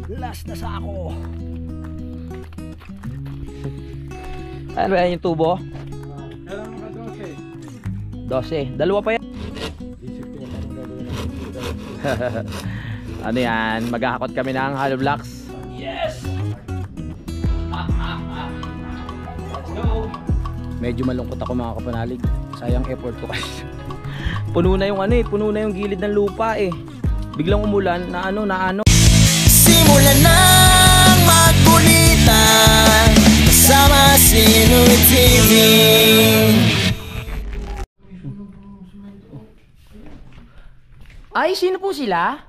Last na sako. Ano ba yung tubo? Kailan mga 12. 12? Dalawa pa yan. Isip ko na parang gagawin natin. Ano yan? Maghahakot kami ng hollow blocks. Yes! Let's go! Medyo malungkot ako mga kapanalig. Sayang effort ko kasi. Puno na yung puno na yung gilid ng lupa eh. Biglang umulan na ano. Simulan nang magkulitan kasama si Nuy TV. Ay, sino po sila?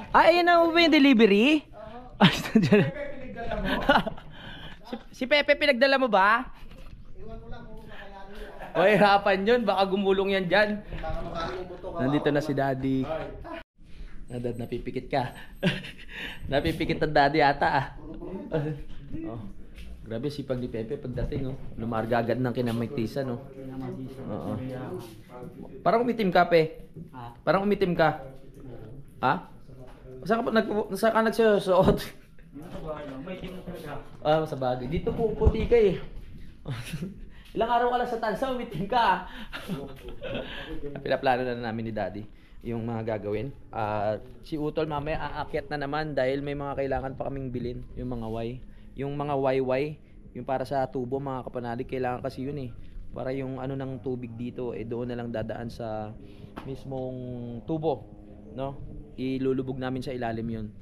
Ay, ayan na ba yung delivery? Si Pepe pinagdala mo ba? Oy, hirapan yun. Baka gumulong yan dyan. Nandito na si Daddy. Dad, napipikit ka. Napipikit ang Daddy ata Oh. Grabe sipag ni Pepe pagdating Lumarga agad ng kinamagtisan Oo. Parang umitim ka, Pe. Parang umitim ka. Ha? Saan ka nagsusuot? Sa bagay. Dito po puti ka eh. Ilang araw ka lang sa tansa, umitim ka. Pinaplano na namin ni Daddy yung mga gagawin. Si Utol mamaya aakyat na naman dahil may mga kailangan pa kaming bilhin. Yung mga yung mga YY, yung para sa tubo mga kapanalig, kailangan kasi yun para yung ng tubig dito doon na lang dadaan sa mismong tubo, no? Ilulubog namin sa ilalim yun.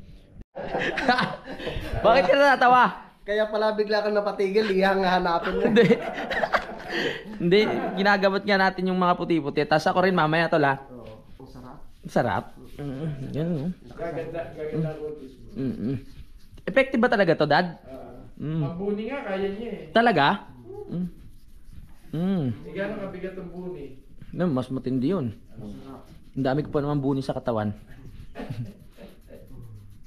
Bakit ka natatawa? Kaya pala bigla kang napatigil, ihang hanapin mo. Hindi, ginagamot nga natin yung mga puti-puti. Tapos ako rin mamaya tol Ang sarap. Sarap. Yan Gaganda ko. Effective ba talaga to, Dad? Ang buni nga, kaya niya eh. Talaga? Gano'ng kabigat ang buni? Mas matindi yun. Ang dami ko pa naman buni sa katawan.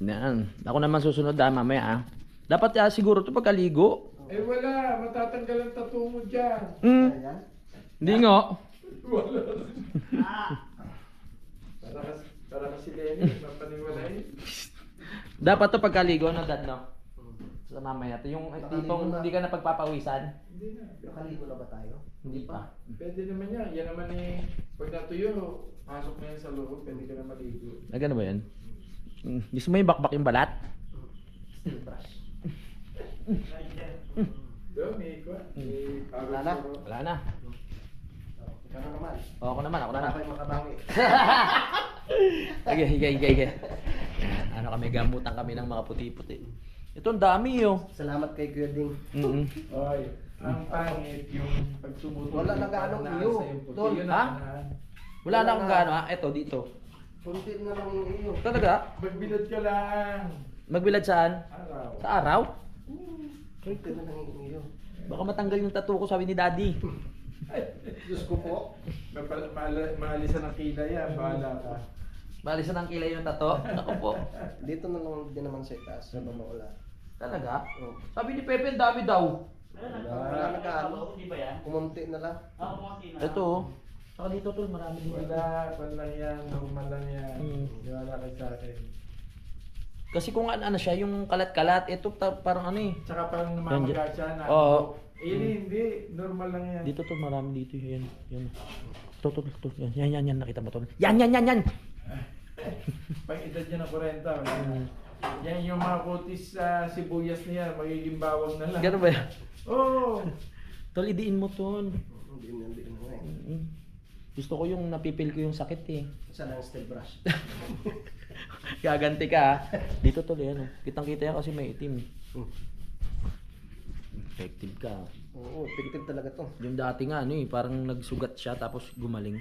Yan. Ako naman susunod mamaya Dapat siguro ito pagkaligo. Eh wala, matatanggal ang tattoo mo dyan. Hindi nga. Wala. Para kasi Lenny, mapaniwalay. Dapat to pagkaligo no, Dad, no? Sa mamaya. Yung tipong hindi ka na pagpapawisan. Hindi na. Nakaligo na ba tayo? Hindi pa. Pwede naman yan. Yan naman pag natuyo, pasok na yan sa loob, pwede ka na maligo. Gano'n ba yan? Gusto mo yung bakbak yung balat? Steel brush. Doon, may ikwa. Wala na. Wala na. Ikaw na naman. Ako naman. Wala pa yung makabangi. Sige. Kami gamutan kami ng mga puti-puti. Ito ang dami Salamat kay Kuya Ding. Oy, ang pangit yung pagtumutuloy. Wala na gaano iyo. Tol, Wala na akong gaano Ito, dito. Kunti na lang yung iyo. Talaga? Magbilad ka lang. Magbilad saan? Araw. Sa araw? Kunti na lang yung iyo. Baka matanggal yung tattoo ko, sabi ni Daddy. Diyos ko po. Maalisan ang kilay yan, bahala ka. Balisan ang kilay yung tattoo? Ako po. Dito na lang din naman sa itaas. Sa mamawala. Talaga? Oo. Sabi ni Pepe, ang dami daw. Wala na gaano. Kumunti na lang. Ito Saka dito tol, marami din. Wala, pan lang yan, normal lang yan. Wala kayo sa akin. Kasi kung ano siya, yung kalat-kalat, ito parang Tsaka parang namamaga siya na. Oo. Hindi, normal lang yan. Dito tol, marami dito. Yan. Ito. Yan. Nakita mo tol. Yan. Pag edad niya ng 40, yan yung mga kutis sa sibuyas niya, magiging bawang na lang. Gano'n ba yan? Oo. Tol, idiin mo tol. Hindi na. Gusto ko yung napipil ko yung sakit Isa lang steel brush. Gaganti ka Dito tol yan Kitang-kita yan kasi may itim. Effective ka. Oo, effective talaga to. Yung dati nga parang nagsugat siya tapos gumaling.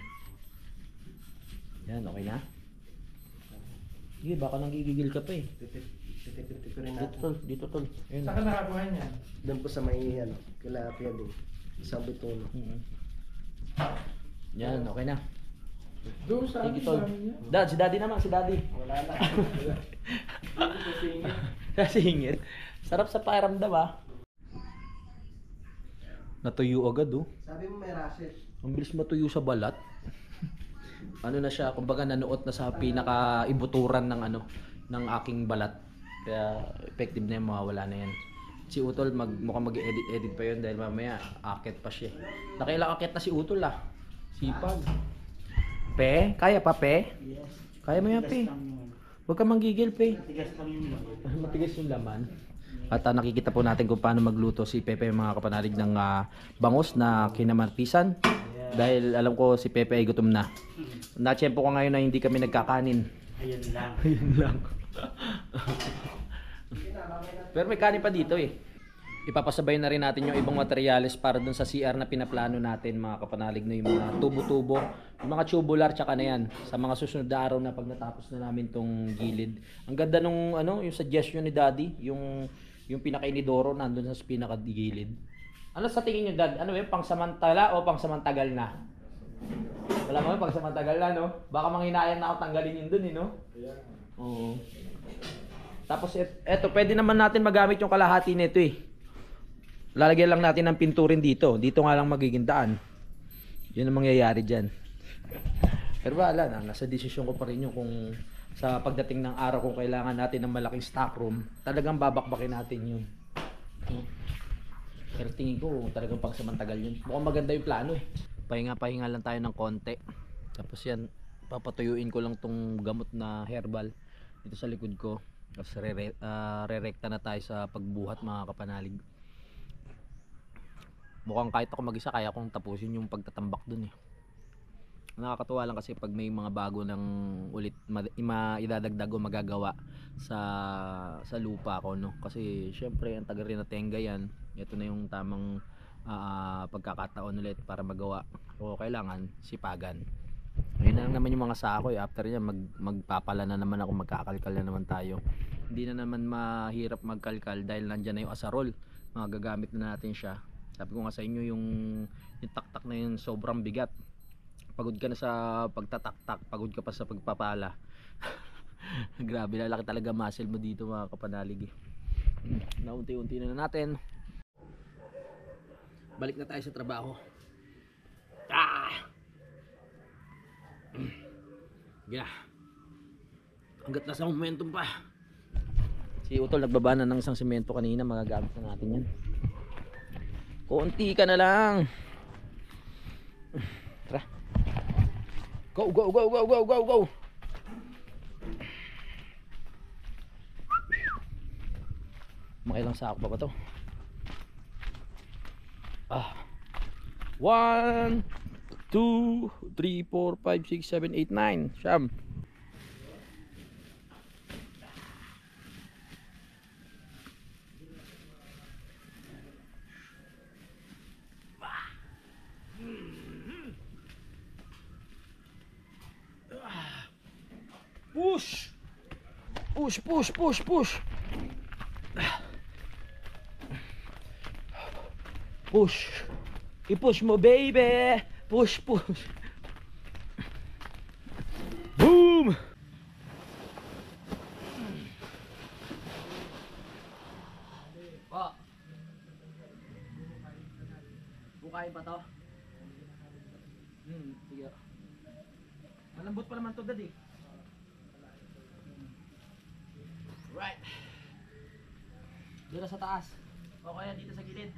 Yan, okay na? Sige, baka nang gigigil ka pa Titip ko rin natin. Dito tol. Ayun. Saka nakakuha niya. Doon po sa may kila Kuya Ding. Sa bituno. Yan, okay na. Doon sa Sige akin tol. sabi niya. Dad, si Daddy naman, si Daddy. Wala na. Singit. Sarap sa pakiramdam Natuyo agad Sabi mo may rashes. Ang bilis matuyo sa balat. Ano na siya, kumbaga nanuot na sa pinaka-ibuturan ng ng aking balat. Kaya effective na yan, mawawala na yan. Si Utol mukhang mag-edit pa yun dahil mamaya akit pa siya. Nakailang akit na si Utol ah. Sipag. Pe? Kaya pa, Pe? Yes. Kaya mo yan, Pe. Huwag ka manggigil, Pe. Matigas lang yung laman. Matigas yung laman. At nakikita po natin kung paano magluto si Pepe, mga kapanalig, ng bangos na kinamartisan. Dahil alam ko si Pepe ay gutom na. Na-tsempo ko ngayon na hindi kami nagkakanin. Ayun lang. Ayun lang. Pero may kanin pa dito eh. Ipapasabay na rin natin yung ibang materyales para dun sa CR na pinaplano natin, mga kapanalig, na yung mga tubo-tubo, yung mga tubular, tsaka na yan sa mga susunod na araw na pag natapos na namin tong gilid. Ang ganda nung yung suggestion ni Daddy, yung pinaka-inidoro nandun sa pinaka-gilid. Ano sa tingin niyo, Dad? Ano yun, pangsamantala o pangsamantagal na? Wala mo, pangsamantagal na, no? Baka manghinayang na ako tanggalin yun dun, eh, no? Oo. Tapos eto, pwede naman natin magamit yung kalahati nito eh. Lalagyan lang natin ng pinturin dito. Dito nga lang magiging daan. Yun ang mangyayari dyan. Pero wala na, nasa desisyon ko pa rin yung kung sa pagdating ng araw kung kailangan natin ng malaking stock room, talagang babakbakin natin yun. Pero tingin ko talagang pagsamantagal yun. Mukhang maganda yung plano eh. Pahinga lang tayo ng konti. Tapos yan, papatuyuin ko lang tong gamot na herbal dito sa likod ko. Tapos re-rekta na tayo sa pagbuhat, mga kapanalig. Mukhang kahit ako mag-isa kaya kong tapusin yung pagtatambak dun eh. Nakakatuwa lang kasi pag may mga bago ng ulit idadagdag o magagawa sa lupa ko, no? Kasi syempre ang taga rin na tenga yan. Ito na yung tamang pagkakataon ulit para magawa. O kailangan sipagan. Ayun na lang naman yung mga sako eh. After yan magpapala na naman ako, magkakalkal na naman tayo. Hindi na naman mahirap magkalkal dahil nandyan na yung asarol. Gagamit na natin siya. Sabi ko nga sa inyo, yung taktak na yun sobrang bigat. Pagod ka na sa pagtataktak, pagod ka pa sa pagpapala. Grabe, lalaki talaga muscle mo dito, mga kapanalig eh. Naunti-unti na natin. Balik na tayo sa trabaho. Gila. Hanggat nasa momentum pa. Si Utol nagbaba na ng isang semento kanina, magagamit na natin yan. Konti ka na lang. Tara. Go, go, go, go, go, go, go. Makailang sako pa ba to? 1, 2, 3, 4, 5, 6, 7, 8, 9. Siyam. Push! Push, push, push, push! Push! I-push mo, baby! Push, push! Boom! Bukain pa to? Sige. Malambot pa naman to, Dad eh. Right. Dito sa taas. O kaya dito sa gilid.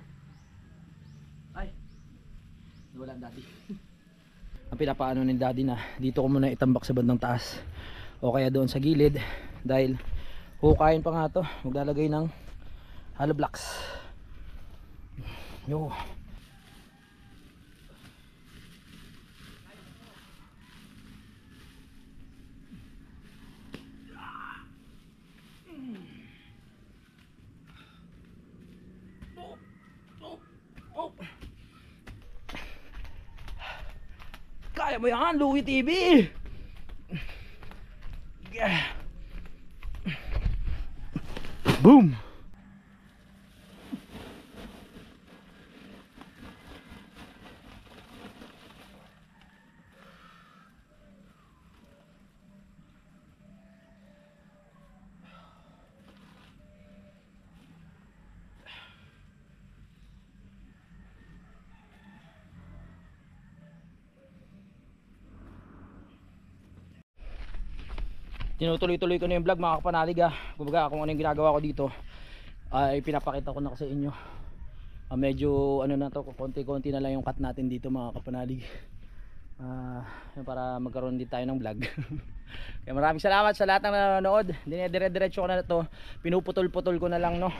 Ay. Wala ang Daddy. Ang pinapaano ni Daddy na dito ko muna itambak sa bandang taas. O kaya doon sa gilid. Dahil hukayin pa nga to. Maglalagay ng hollow blocks. Yo. Kaya mo yan, Louie TV. Boom. tinutuloy-tuloy ko na yung vlog mga kapanalig kumbaga kung ano yung ginagawa ko dito ay pinapakita ko na sa inyo. Medyo ano na to, konti-konti na lang yung cut natin dito mga kapanalig. Para magkaroon din tayo ng vlog. Kaya maraming salamat sa lahat ng nanonood. Dinedire-diretso ko na to, pinuputol-putol ko na lang no.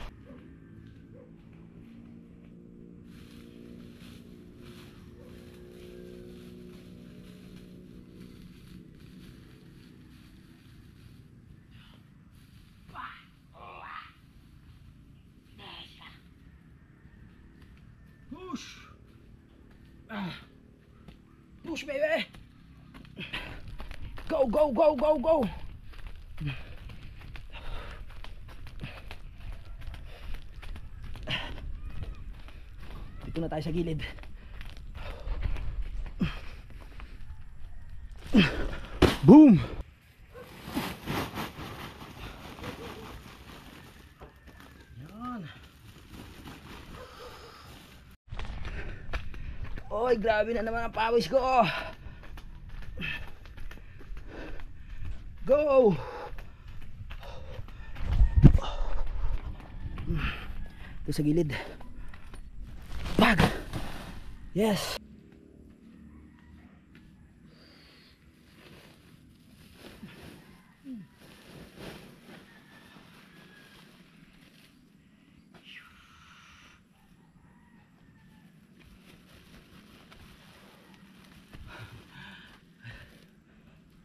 Push baby. Go go go go go. Dito na tayo sa gilid. Boom. Yan. Oy, grabe na naman ang pawis ko. Go! Ito sa gilid. Bag! Yes!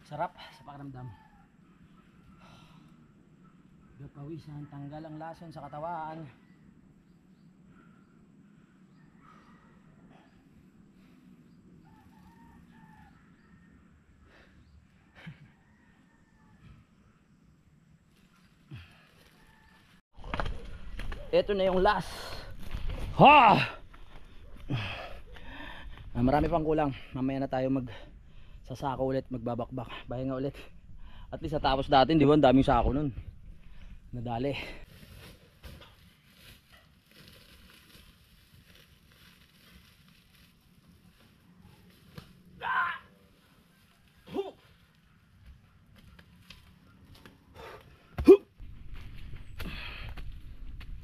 Sarap sa pakiramdam. Pawisan, tanggal ang lason sa katawan. Ito na yung last. Ha! Marami pang kulang. Mamaya na tayo sasako ulit, magbabakbak. Bahinga ulit. At least natapos natin, di ba? Ang daming sako nun. Nadali.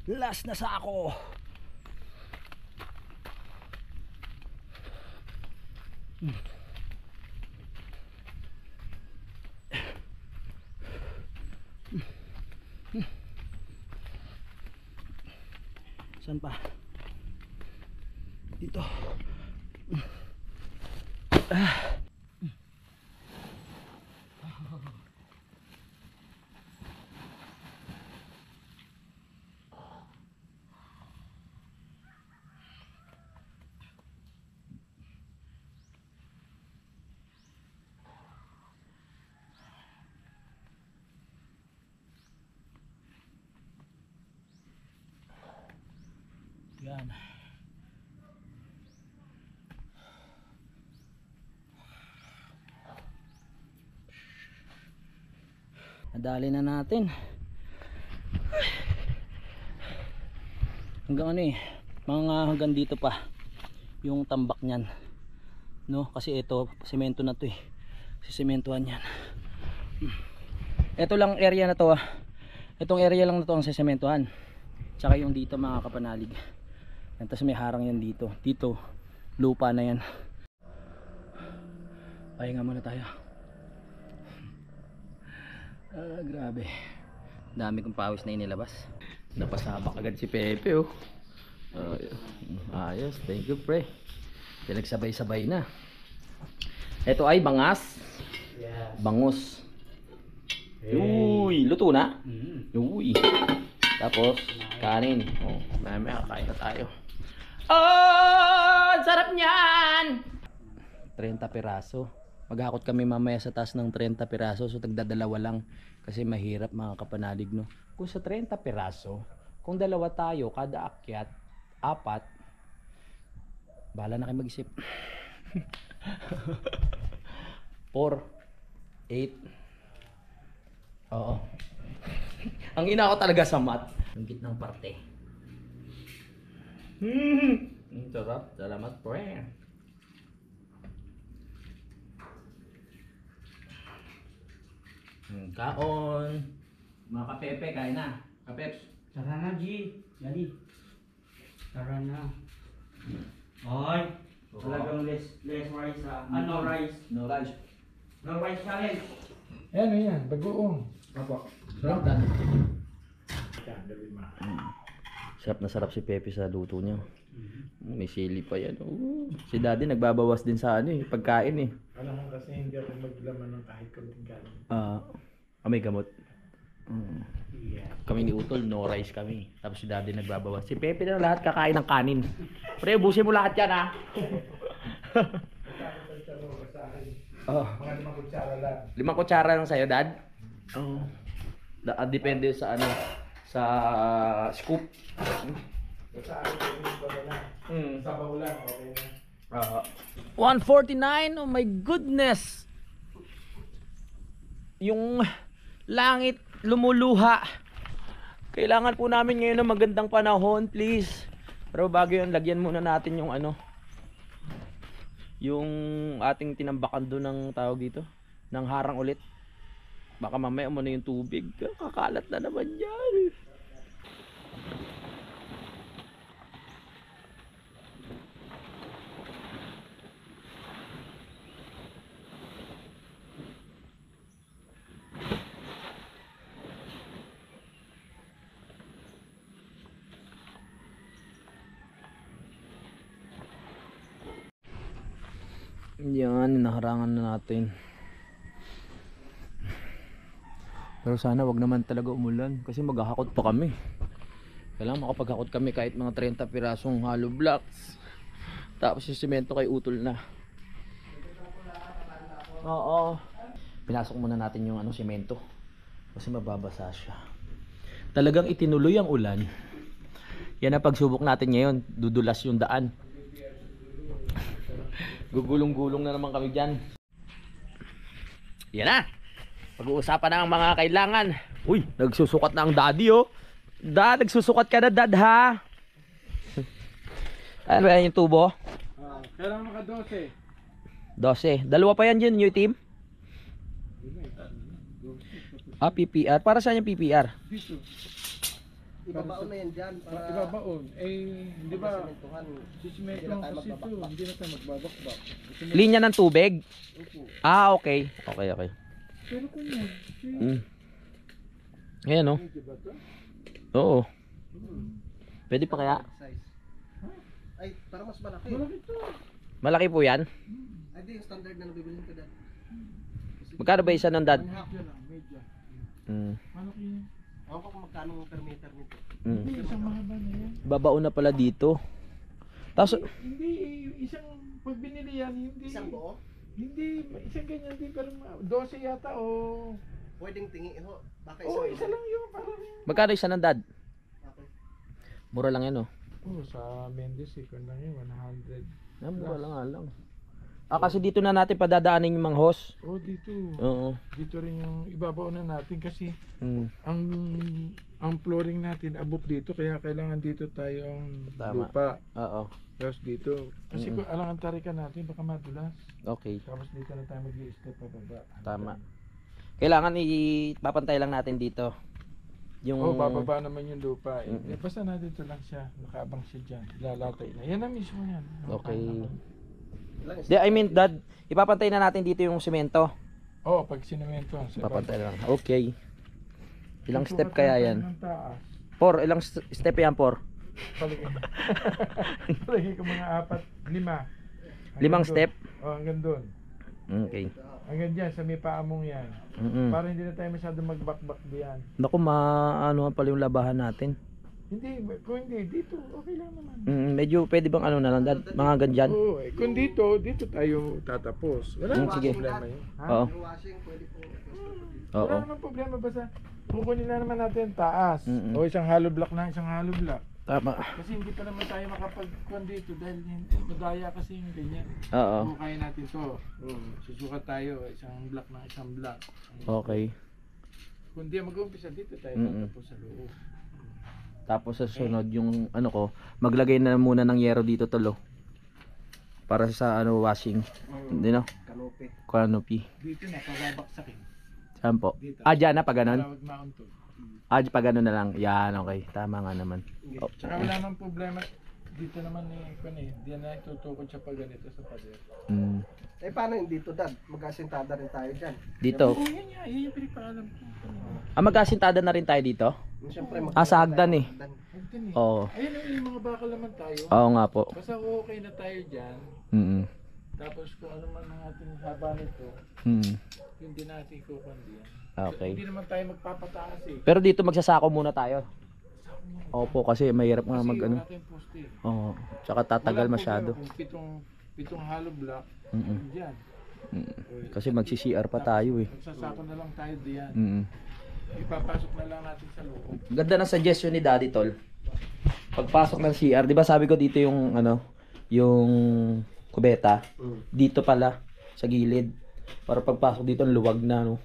Last na sako. Saan pa? Dito. Yan. Nadali na natin. Hanggang ano hanggang dito pa yung tambak niyan. No, kasi ito semento na 'to Sisementohan 'yan. Ito lang area na 'to Itong area lang na 'to ang sisementohan. Tsaka yung dito mga kapanalig. Tapos may harang yan dito. Dito lupa na yan. Pahinga muna tayo. Grabe. Dami kong pawis na inilabas. Napasabak agad si Pepe ayos, thank you pre. Pinagsabay-sabay na. Ito ay bangas. Bangus. Uy, luto na? Uy. Tapos kanin. Mamaya kakain na tayo. Oh, sarap niyan. 30 piraso. Maghakot kami mamaya sa taas ng 30 piraso. So tagdadalawa lang. Kasi mahirap mga kapanalig no. Kung sa 30 piraso, kung dalawa tayo, kada akyat 4, bahala na kayo mag-isip. 4, 8. Oo. Ang ina ko talaga sa mat. Yung gitnang parte. Sarap. Salamat pre. Kaon. Mga kapepe, kain na. Kapeps. Tara na, G. Jadi. Tara na. Ay. Talagang less rice ah. No rice. No rice. No rice challenge. Ano yan? Bagoong. Apo. Sarap dan. Yan, dali ma. Sarap na sarap si Pepe sa luto niya. May sili pa yan. Si Daddy nagbabawas din sa ano pagkain eh. Alam mo kasi hindi ako maglaman ng kahit kamuting kanin. May gamot. Yeah. Kami ni Utol, no rice kami. Tapos si Daddy nagbabawas. Si Pepe na lahat kakain ng kanin. Pre, ubusin mo lahat yan ha. Mga 5 kutsara lang. 5 kutsara lang sa'yo, Dad? Oo. Depende sa ano, sa scoop. Sa akin ko na. Sabaw lang, okay na. 149, oh my goodness! Yung langit lumuluha. Kailangan po namin ngayon ng magandang panahon, please. Pero bago yun, lagyan muna natin yung ano, yung ating tinambakan doon ng tawag dito, ng harang ulit. Baka mamaya muna yung tubig. Kakalat na naman yan. Yan, naharangan na natin. Pero sana wag naman talaga umulan kasi maghahakot pa kami. Kailangan makapaghakot kami kahit mga 30 pirasong hollow blocks. Tapos yung semento kay Utol na. Oo. Pinasok muna natin yung ano, semento kasi mababasa siya. Talagang itinuloy ang ulan. Yan ang pagsubok natin ngayon. Dudulas yung daan. Gugulong-gulong na naman kami dyan. Yan na. Pag-uusapan na ang mga kailangan. Uy, nagsusukat na ang daddy oh. Dad, nagsusukat ka na dad ha. Ano ba yan yung tubo? Kailangan maka 12. 12. Dalawa pa yan dyan, new team? PPR. Para saan yung PPR? Dito. Ibabaon na yan dyan para Ibabaon. Hindi ba? sementuhan. Sisimento lang kasi ito. Hindi na tayo magbabakbak. Linya ng tubig? Opo. Okay. Okay. Pero kung yan, Ayan oh. medyo ba ito? Oo. Pwede pa kaya? Size. Ay, para mas malaki. Malaki ito. Malaki po yan? Ay, di yung standard na nabibilin ko dad. Magkano ba isa ng dad? Medyo lang, medyo. Malaki yan. Ako kung magkano per meter nito. Hindi, isang mahaba na yan. Babaon na pala dito. Tapos, Hindi, isang pag binili yan, hindi. Isang buo? Hindi, isang ganyan din pero 12 yata o. Pwedeng tingi ho. Baka Oo, isang isa lang yun. Parang. magkano isa ng dad? Okay. Mura lang yan oh. Sa Mendes, ikon lang yun, 100. Mura lang nga lang. Kasi dito na natin padadaanin yung mga hose. Dito. Oo. Dito rin yung ibabaw na natin kasi Mm. ang flooring natin above dito kaya kailangan dito tayong Tama. lupa. Oo. Tapos dito. Kasi kung alangan tarikan natin baka madulas. Okay. Tapos dito na tayo mag-i-step pababa. Tama. Kailangan ipapantay lang natin dito. Yung Bababa naman yung lupa. Basta na dito lang siya. Nakaabang siya dyan. Lalatay na. Yan na mismo yan. Okay. Ilang I mean, dad, ipapantay na natin dito yung semento. Pag sinemento. Papantay lang. Okay. Ilang step kaya yan? Ng taas. 4. Ilang step yan, 4? Palagi ko mga 4, 5. 5 step? Hanggang doon. Okay. Hanggang dyan, sa may paamong yan. Para hindi na tayo masyado magbakbak diyan. Naku, maano pala yung labahan natin. Hindi, kung hindi, dito, okay lang naman. Medyo pwede bang ano na lang, dad? Mga ganyan? Oo, kung dito tayo tatapos. Wala namang sige. problema yun. Oo. Yung washing, pwede po. Oo. Wala namang problema, basta kukunin na naman natin taas. O isang hollow block na, isang hollow block. Tama. Kasi hindi pa naman tayo makapagkuhan dito dahil madaya kasi yung ganyan. Oo. Kaya natin to. Susukat tayo, isang block na isang block. Okay. Kung di mag-umpisa dito tayo tatapos sa loob. Tapos sa sunod yung ano ko, maglagay na muna ng yero dito tolo. Para sa ano washing. Hindi no? Kanope. Canopy. Dito na, pababaksakin. Saan po? Dito. Dyan na, pag ganun? Tawag Mount to. Pag ganun na lang. Yan, okay. Tama nga naman. Oh. Tsaka wala namang problema. Dito naman diyan na itutukod siya pag ganito sa pader. Mm. Eh paano yung dito, Dad? Mag-asintada rin tayo dyan. Dito. Oo, yan yung pinipaalam ko. Magkasintada na rin tayo dito? Siyempre, Sa hagdan eh. Hagdan eh. Oo. Ayun yung mga bakal naman tayo. Oo nga po. Basta okay na tayo dyan. Mm. Tapos kung ano man ang ating haba nito, Mm. hindi natin kukundi yan. Okay. Hindi naman tayo magpapataas eh. Pero dito magsasako muna tayo. Opo, kasi mahirap nga Kasi mag ano. wala tayong poste. Oo. Tsaka tatagal Walang masyado. problema kung pitong hollow block, Mm. dyan. Mm. Kasi magsi-CR pa tayo eh. Magsasako na lang tayo diyan. Mm. Ipapasok na lang natin sa loob. Ganda ng suggestion ni Daddy Tol. Pagpasok ng CR, 'di ba sabi ko dito yung ano, yung kubeta. Dito pala sa gilid. Para pagpasok dito ang luwag na no.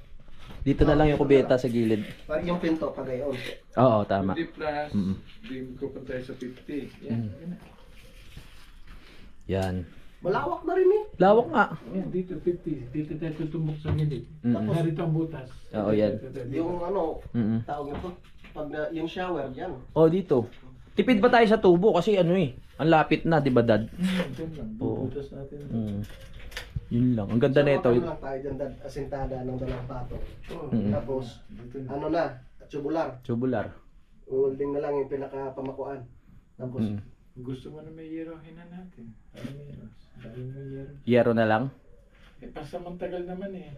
Dito na lang yung kubeta sa gilid. Yung pinto, pagayon. Oo, tama. 50 plus, Mm. di ko pa tayo sa 50. Yan. Yan. Malawak na rin eh. Lawak nga. Yan, dito 50. Dito tayo tutumbok sa gilid. Mm. Narito ang butas. Oo, yan. Yung ano, Mm. tawag nito, pag yung shower, yan. Oh, dito. Tipid ba tayo sa tubo kasi ano eh, ang lapit na, 'di ba, Dad? Yan lang. Oo. Butas natin. Mm. Yun lang. Ang ganda nito. Ano lang tayo dyan, Dad, asintada ng dalang pato. Mm. Tapos, Dito na. ano na, tubular. Tubular. Welding na lang yung pinakapamakuan. Tapos, Mm. Gusto mo na may yero, hinan natin. Ano may yero? Dahil may yero. Yero na lang. Eh, pasamantagal naman eh.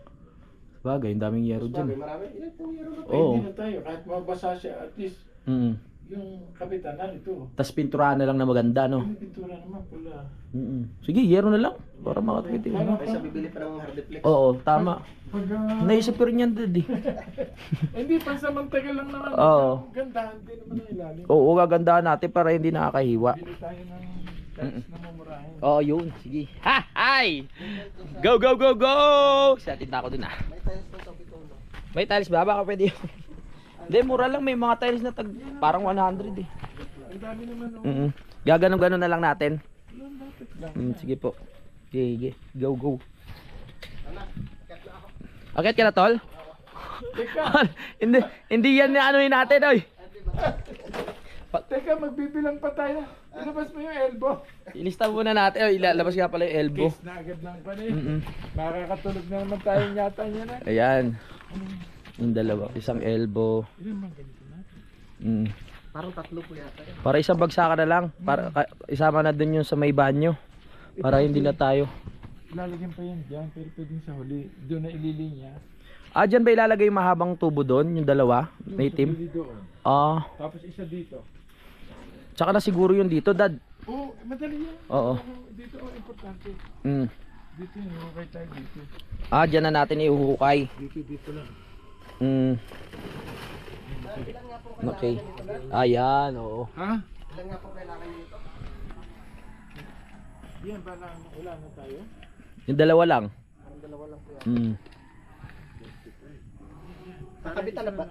Bagay, ang daming yero bagay, diyan. marami. Yan, yung meron na. Oo. Pwede na tayo. Kahit mabasa siya, at least Mm. yung kapitan narito. Tas pinturahan na lang na maganda, no? Yung pintura naman pula. Sige, yero na lang. Para makatipid. Para Kaysa bibili pa ng hardiplex. Oo, tama. Pag, Naisip ko rin yan, Dad eh. hindi, pansamantagal lang naman. Oo. Ganda, hindi naman ang ilalim. Oo, gagandahan natin para hindi nakakahiwa. Bili tayo ng tiles na mumurahin. Oo, yun. Sige. Ha! Hi! Go, go, go, go! Siyatin na ako dun ah. May tiles pa sa bitulo. May tiles ba? Baka pwede yun. Hindi, mura lang. May mga tiles na parang 100 eh. Ang dami naman oh. Gaganon-ganon na lang natin. Lapit lang. Sige po. Sige. Go, go. Akit ka na, Tol? Teka, hindi yan na ano natin, oy. teka, magbibilang pa tayo. Ilabas mo yung elbow. Ilista muna natin. Oh, ilalabas nga pala yung elbow. Case na agad lang pala eh. Makakatulog na naman tayo yata niya na. Ayan. Yung dalawa. Isang elbow. Ilan bang ganito na? Parang tatlo po yata yan. Para isang bagsakan na lang. Para isama na dun yung sa may banyo. Para hindi na tayo. Lalagyan pa yan dyan, pero pwedeng sa huli. Doon na ililinya. Dyan ba ilalagay yung mahabang tubo doon? Yung dalawa? May Sa team? huli doon. Tapos isa dito. tsaka na siguro yung dito, Dad. Oo, madali yan. Oo. Dito, importante. Mm. Dito yung hukay tayo dito. Dyan na natin iuhukay. Dito lang. Okay. Ayan, oo. Ha? Ilan nga po kailangan nito? Yan, wala na tayo. Yung dalawa lang. Parang dalawa lang po yan. Kapitan na ba?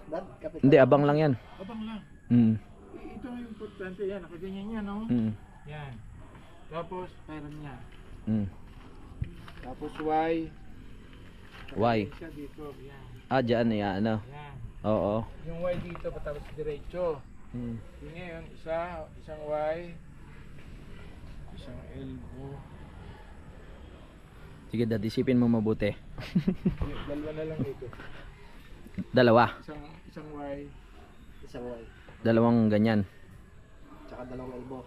Dad, kapitan. Hindi, abang lang yan. Abang lang. Ito ang importante. Yan, nakaganyan yan, no? Yan. Tapos, parang yan. Tapos, Y. Y. Isa dito, yan. Dyan, yan, ano. Yan. Oo. Yung Y dito, tapos diretso. Yung ngayon, isang Y. Isang elbow. Sige, Dad, isipin mo mabuti. Dalawa na lang dito. Dalawa. Isang Y. Isang Y. Dalawang ganyan. Tsaka dalawang elbow.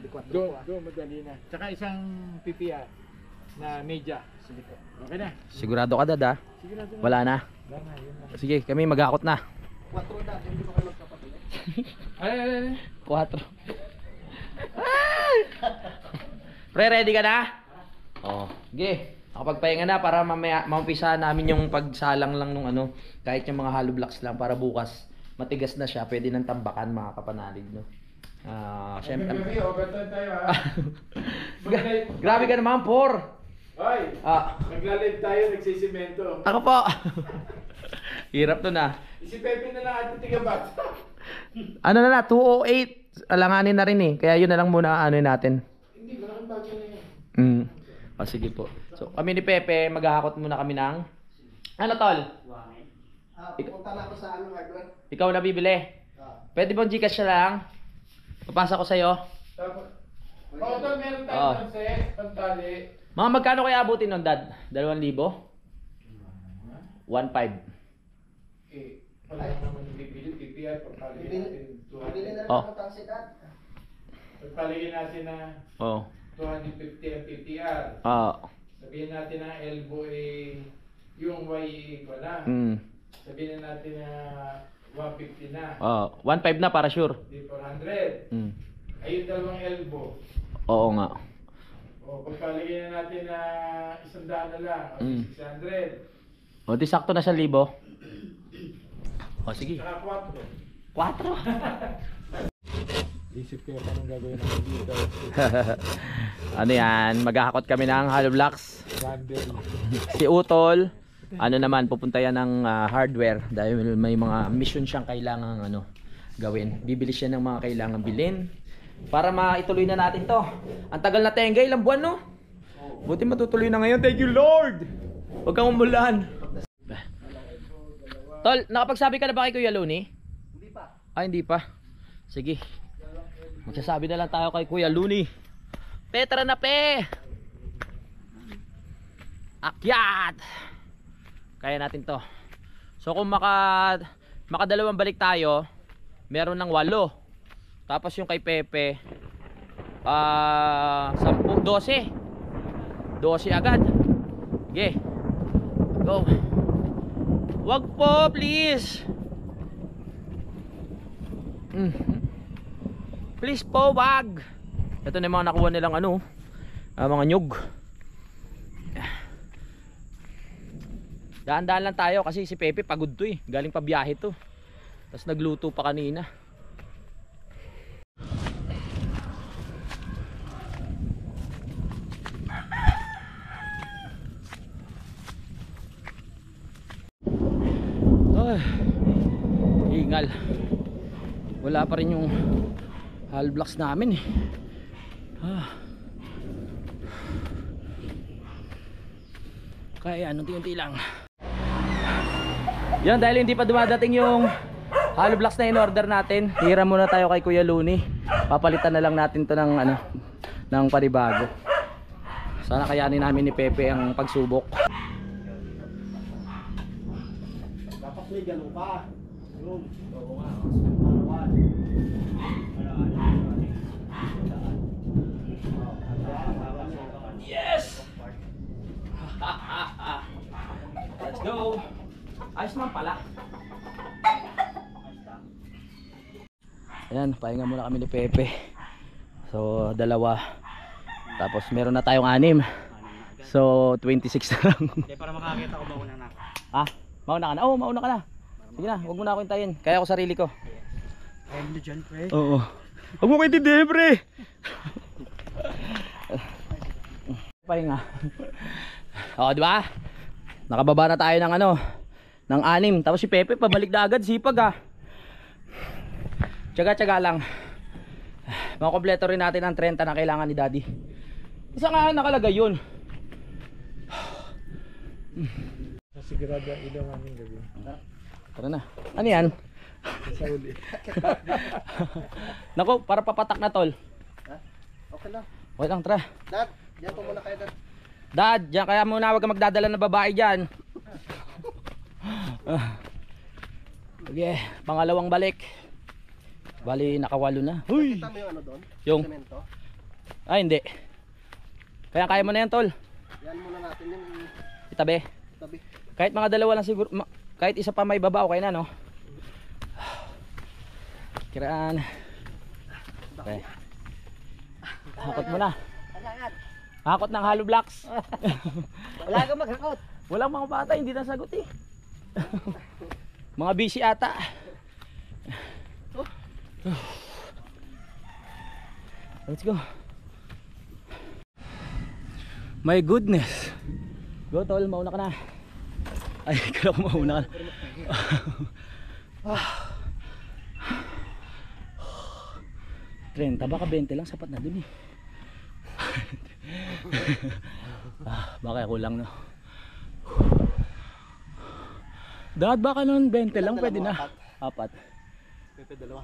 Likwat Doon, madali na. Tsaka isang PPA na media. Sige po. Okay na. Sigurado ka, Dad, ha? Sigurado na. Wala na. Wala na, yun na. Sige, kami mag-akot na. 4 dad, hindi ko kayo magkapatid. Ay. 4. Pre, ready ka na? Oo. Sige. Nakapagpahinga na para mamaya maumpisa namin yung pagsalang lang nung ano, kahit yung mga hollow blocks lang para bukas matigas na siya, pwede nang tambakan mga kapanalig, no. Syempre. Overtime tayo ha. Grabe ka naman, 4. Hoy, Ah, nagla-live tayo, nagsisimento. ako po. Hirap to na. Si Pepe na lang ating tigabat. Ano na 208. Alanganin na rin eh. Kaya yun na lang muna ano natin. Hindi, malaking bagay na yan. O, sige po. So, kami ni Pepe, maghahakot muna kami ng... Ano, tol? Pupunta na ako sa hardware. Ikaw na bibili. Pwede bang Gcash na lang? Papasa ko sa'yo. Tapos, tol, meron Oo. tayong panse, pantali. Mga magkano kaya abutin nun, Dad? 2,000? 1,500. Wala naman yung bibili, PPR, pagpaligin natin Bibili na rin 200. Oh. ako ng tansikat. Pagpaligin natin na Oo. 250 ang PPR. Sabihin natin na elbow yung Y ko na. Sabihin natin na 150 na. 1,500 na para sure. Di 400. Ayun dalawang elbow. Oo nga. O pagpaligin na natin na 100 na lang. O 600. O, di sakto na 1,000. O, sige. Saka 4. Isip ko paano gagawin natin dito. Ano yan? Maghahakot kami ng hollow blocks. Cranberry. Si Utol, ano naman, pupunta yan ng hardware dahil may mga mission siyang kailangan gawin. Bibili siya ng mga kailangan bilhin para maituloy na natin to. Ang tagal na tenga, ilang buwan no? Buti matutuloy na ngayon. Thank you Lord! Huwag kang umulan. Tol, nakapagsabi ka na ba kay Kuya Looney? Hindi pa. Ah, hindi pa. Sige. Magsasabi na lang tayo kay Kuya Looney. Petra na pe! Akyat! Kaya natin to. So kung makadalawang balik tayo, meron ng 8. Tapos yung kay Pepe 10, 12 agad. Sige. Go. Wag po please. Please po wag. Ito na yung mga nakuha nilang mga nyug. Daan-daan lang tayo kasi si Pepe pagod to galing pa biyahe to. Tapos nagluto pa kanina. Ay, hingal. Wala pa rin yung hollow blocks namin Kaya unti-unti lang. Yan, dahil hindi pa dumadating yung hollow blocks na in-order natin, hira muna tayo kay Kuya Looney. Papalitan na lang natin to ng ng panibago. Sana kayanin namin ni Pepe ang pagsubok. Dapat may ganun pa. Yun. Oo nga. Yes! Let's go! Ayos naman pala. Ayan, pahinga muna kami ni Pepe. So, 2. Tapos meron na tayong 6. So, 26 na lang. Hindi, para makakita ko mauna na ako. Ah, mauna ka na? Oo, mauna ka na. Sige na, huwag mo na ako hintayin. Kaya ako sarili ko. Kaya mo dyan, pre. Oo. Huwag mo kayo tindi, pre. Pahinga. O, di ba? Nakababa na tayo ng ng 6. Tapos si Pepe pabalik na agad, sipag Tiyaga-tiyaga lang. Makompleto rin natin ang 30 na kailangan ni Daddy. Isa nga nakalagay yun. Sigurado ang ilaw namin gabi. Tara na. Ano yan? Sa uli. Naku, para papatak na tol. Ha? Okay lang. Okay lang, tara. Dad, diyan po muna kayo, Dad. Dad, diyan kaya muna, wag ka magdadala ng babae dyan. Okay, pangalawang balik. Bali, nakawalo na. Huy! Kita mo yung doon? Yung? Semento? Ay, hindi. Kaya mo na yan, tol. Yan muna natin yung Itabi. tabi. Kahit mga dalawa lang siguro, kahit isa pa may baba, okay na, no? Kiraan. Okay. Hakot mo na. Alangan. Hakot ng hollow blocks. Wala kang maghakot. Walang mga bata, hindi na sagot Mga busy ata. Let's go. My goodness. Go tol, mauna ka na. Ay, kala ko mauna ka na. 30, baka 20 lang sapat na dun Baka kulang no. Dad baka nun 20 lang pwede na. 4. Pepe 2. Oh.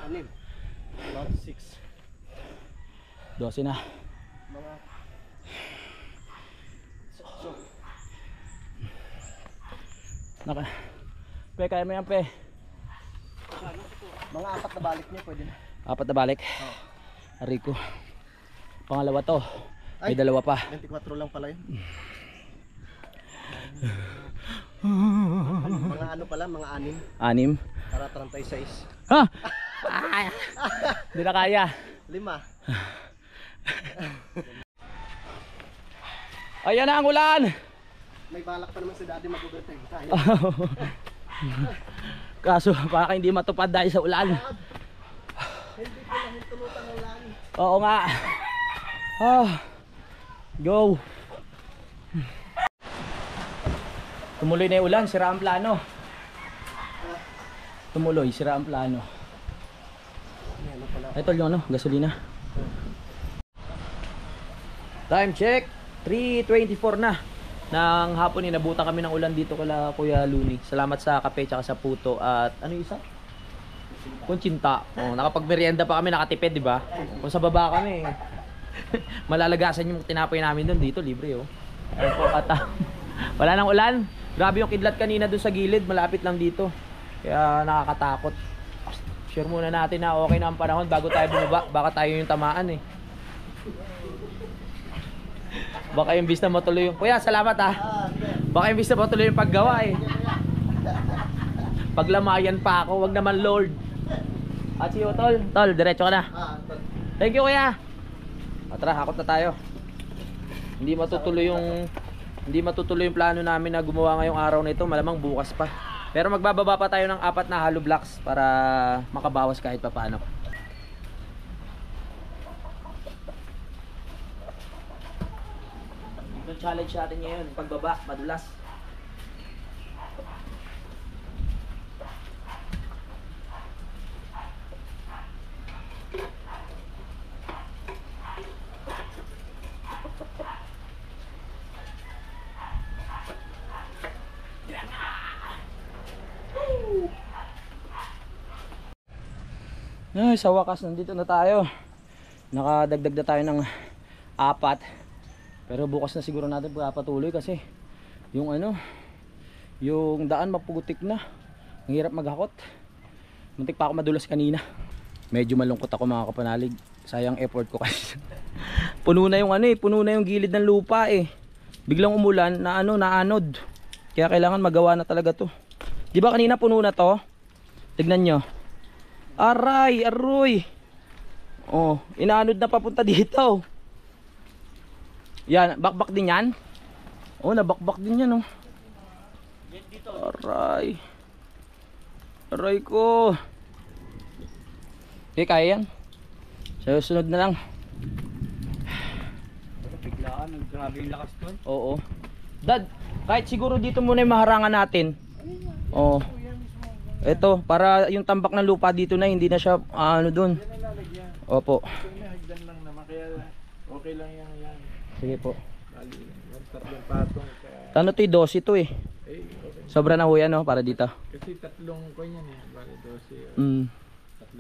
6. About 6. 12 na. Mga Naka. Pe kaya mo yan pe. mga 4 na balik niya pwede na. 4 na balik. Rico. Pangalawa to. May Ay, 2 pa. 24 lang pala yun. Mga ano pala, mga 6. 6. Para 36. Ha? Ay. Hindi na kaya. 5. Ayan na ang ulan. May balak pa naman si daddy mag-overtime. Kaya. Kaso baka hindi matupad dahil sa ulan. Hindi ko lang tulutan ng ulan. Oo nga. Go. Tumuloy na yung ulan, sira ang plano. Tumuloy, sira ang plano. Ano pala? Ito yung ano, gasolina. Time check, 3:24 na. Nang hapon inabutan kami ng ulan dito kala Kuya Luni. Salamat sa kape tsaka sa puto at ano yung isa? Kunchinta. Oh, nakapagmerienda pa kami, nakatipid, di ba? Kung sa baba kami, malalagasan yung tinapay namin doon, dito libre oh. Ayun po, wala nang ulan. Grabe yung kidlat kanina doon sa gilid, malapit lang dito. Kaya nakakatakot. Sure muna natin na okay na ang panahon bago tayo bumaba. Baka tayo yung tamaan eh. Baka imbis na matuloy yung... Kuya, salamat ah. Baka imbis na matuloy yung paggawa eh. Paglamayan pa ako, wag naman Lord. At siyo tol. Tol, diretso ka na. Thank you kuya. Tara, hakot na tayo. Hindi matutuloy yung plano namin na gumawa ngayong araw na ito. Malamang bukas pa. Pero magbababa pa tayo ng 4 na hollow blocks para makabawas kahit papaano. Yung challenge natin ngayon, pagbaba, madulas. Ay, sa wakas nandito na tayo. Nakadagdag na tayo ng 4. Pero bukas na siguro natin pagpatuloy kasi yung ano, yung daan mapugutik na. Ang hirap maghakot. Muntik pa ako madulas kanina. Medyo malungkot ako mga kapanalig. Sayang effort ko kasi. Puno na yung ano eh, puno na yung gilid ng lupa eh. Biglang umulan na ano, naanod. Kaya kailangan magawa na talaga to. Di ba kanina puno na to? Tignan nyo. Aray, aroy. Oh, inaanod na papunta dito. Yan, bakbak din yan. Oh, nabakbak din yan oh. Aray. Aray ko. Okay, kaya yan. Sa susunod na lang. Biglaan, grabe yung lakas doon. Oo. Dad, kahit siguro dito muna yung maharangan natin. Oo. Ito, para yung tambak ng lupa dito na hindi na siya ano doon. Opo. Hagdan lang naman kaya okay lang yan. Sige po. Bali, tatlong patong ka. Ano to, 12 to eh. Okay. Sobra na ho yan no, para dito. Kasi tatlong ko yan eh. Bali 12.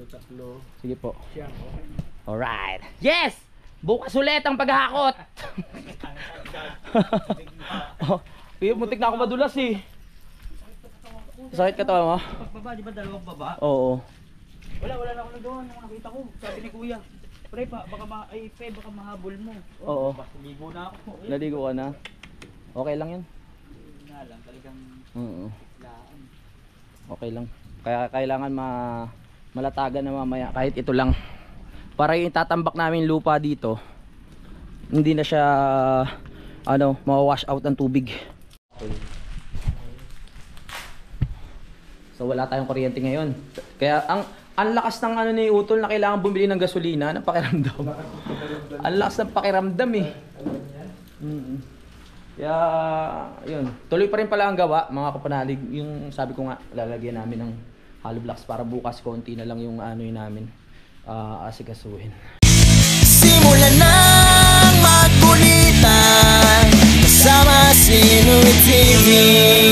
Tatlo. Sige po. Siyang okay. Alright. Yes! Bukas ulit ang paghahakot. Oh, muntik na ako madulas eh. Sakit ka to mo? Pagbaba, di ba dalawang baba? Oo. Wala na ako na doon. Nung nakita ko, sabi ni kuya, pre, baka mahabol mo. Oo. Basta ligo na ako. Naligo ka na. Okay lang yan. Nga lang, talagang Oo. laan. Okay lang. Kaya kailangan malatagan na mamaya kahit ito lang. Para yung itatambak namin lupa dito, hindi na siya ano, ma-wash out ng tubig. So wala tayong kuryente ngayon. Kaya ang lakas ng ano ni Utol na kailangan bumili ng gasolina, ng pakiramdam. Ang lakas ng pakiramdam eh. Kaya yun, tuloy pa rin pala ang gawa mga kapanalig. Yung sabi ko nga, lalagyan namin ng hollow blocks para bukas konti na lang yung ano yun namin asikasuhin. Simulan ng magbulit. Kasama si Louie TV.